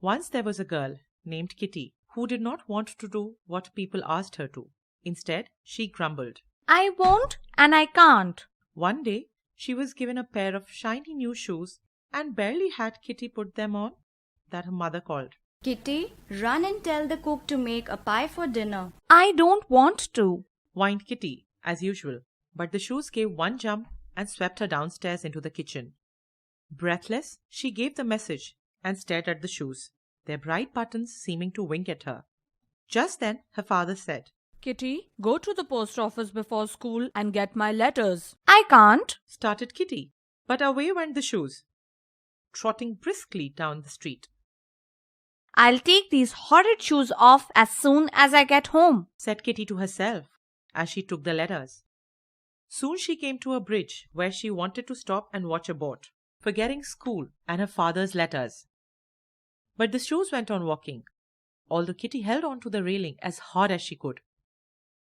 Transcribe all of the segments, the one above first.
Once there was a girl named Kitty who did not want to do what people asked her to. Instead, she grumbled. I won't and I can't. One day, she was given a pair of shiny new shoes and barely had Kitty put them on that her mother called. Kitty, run and tell the cook to make a pie for dinner. I don't want to, Whined Kitty, as usual, but the shoes gave one jump and swept her downstairs into the kitchen. Breathless, she gave the message and stared at the shoes, their bright buttons seeming to wink at her. Just then, her father said, Kitty, go to the post office before school and get my letters. I can't. started Kitty, but away went the shoes, trotting briskly down the street. I'll take these horrid shoes off as soon as I get home. Said Kitty to herself as she took the letters. Soon she came to a bridge where she wanted to stop and watch a boat, forgetting school and her father's letters. But the shoes went on walking, although Kitty held on to the railing as hard as she could.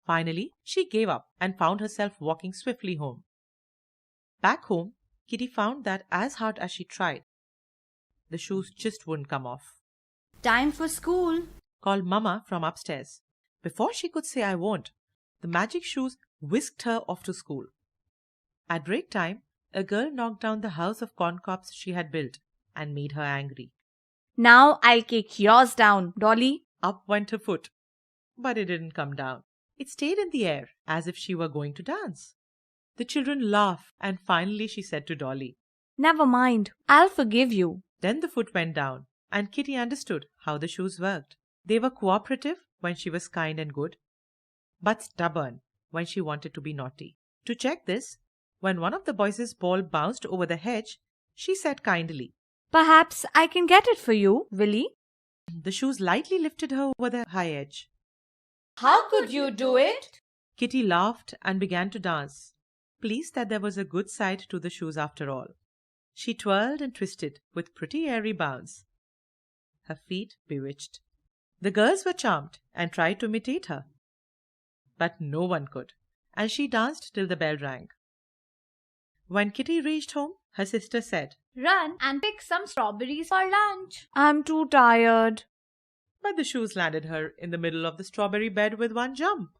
Finally, she gave up and found herself walking swiftly home. Back home, Kitty found that as hard as she tried, the shoes just wouldn't come off. Time for school. Called Mama from upstairs. Before she could say I won't, the magic shoes whisked her off to school. At break time, a girl knocked down the house of corn cobs she had built and made her angry. Now I'll kick yours down, Dolly. Up went her foot, but it didn't come down. It stayed in the air as if she were going to dance. The children laughed, and finally she said to Dolly. Never mind, I'll forgive you. Then the foot went down, and Kitty understood how the shoes worked. They were cooperative when she was kind and good, but stubborn when she wanted to be naughty. To check this, when one of the boys' ball bounced over the hedge, she said kindly, Perhaps I can get it for you, Willie. The shoes lightly lifted her over the high edge. How could you do it? Kitty laughed and began to dance, pleased that there was a good side to the shoes after all. She twirled and twisted with pretty airy bounds, her feet bewitched. The girls were charmed and tried to imitate her, but no one could, and she danced till the bell rang. When Kitty reached home, her sister said, Run and pick some strawberries for lunch. I'm too tired. but the shoes landed her in the middle of the strawberry bed with one jump.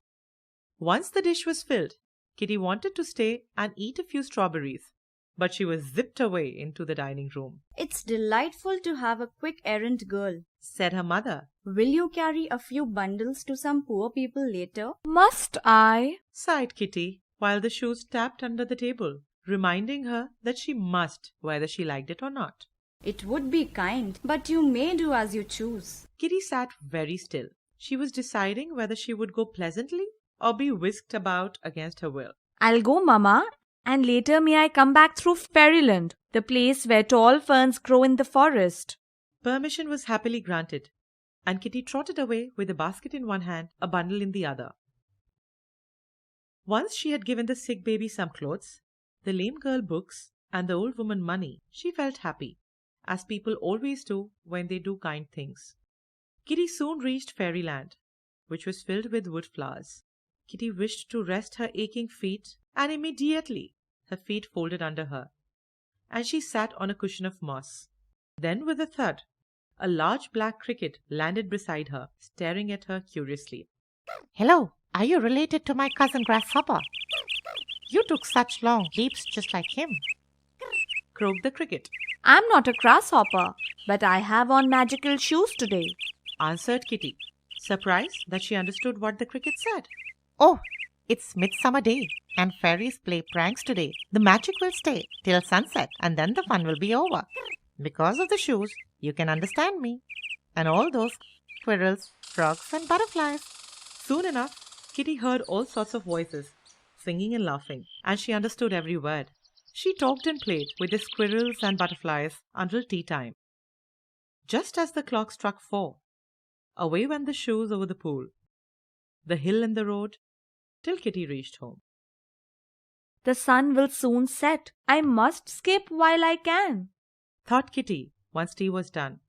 Once the dish was filled, Kitty wanted to stay and eat a few strawberries, but she was zipped away into the dining room. It's delightful to have a quick errand girl. Said her mother. Will you carry a few bundles to some poor people later? Must I? Sighed Kitty, while the shoes tapped under the table, reminding her that she must, whether she liked it or not. It would be kind, but you may do as you choose. Kitty sat very still. She was deciding whether she would go pleasantly or be whisked about against her will. I'll go, Mama, and later may I come back through Fairyland, the place where tall ferns grow in the forest. Permission was happily granted, and Kitty trotted away with a basket in one hand, a bundle in the other. Once she had given the sick baby some clothes, the lame girl books, and the old woman money, she felt happy, as people always do when they do kind things. Kitty soon reached Fairyland, which was filled with wood flowers. Kitty wished to rest her aching feet, and immediately her feet folded under her, and she sat on a cushion of moss. Then, with a thud, a large black cricket landed beside her, staring at her curiously. Hello, are you related to my cousin Grasshopper? You took such long leaps just like him. Croaked the cricket. I'm not a grasshopper, but I have on magical shoes today. Answered Kitty, surprised that she understood what the cricket said. Oh, it's Midsummer Day and fairies play pranks today. The magic will stay till sunset and then the fun will be over. Because of the shoes, you can understand me. And all those squirrels, frogs and butterflies. Soon enough, Kitty heard all sorts of voices, singing and laughing, and she understood every word. She talked and played with the squirrels and butterflies until tea time. Just as the clock struck 4, away went the shoes over the pool, the hill and the road, till Kitty reached home. The sun will soon set. I must skip while I can, Thought Kitty once tea was done.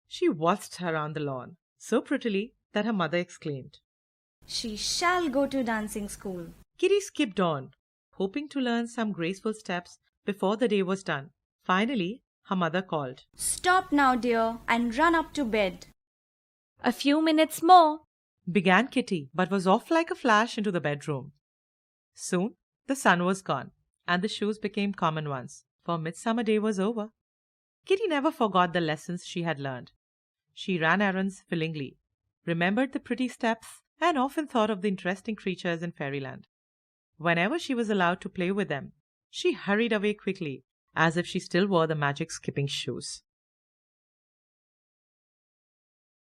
She waltzed around the lawn so prettily that her mother exclaimed. She shall go to dancing school. Kitty skipped on, hoping to learn some graceful steps before the day was done. Finally, her mother called. Stop now, dear, and run up to bed. A few minutes more. Began Kitty, but was off like a flash into the bedroom. Soon the sun was gone, and the shoes became common ones, for Midsummer Day was over. Kitty never forgot the lessons she had learned. She ran errands willingly, remembered the pretty steps, and often thought of the interesting creatures in fairyland. Whenever she was allowed to play with them, she hurried away quickly, as if she still wore the magic skipping shoes.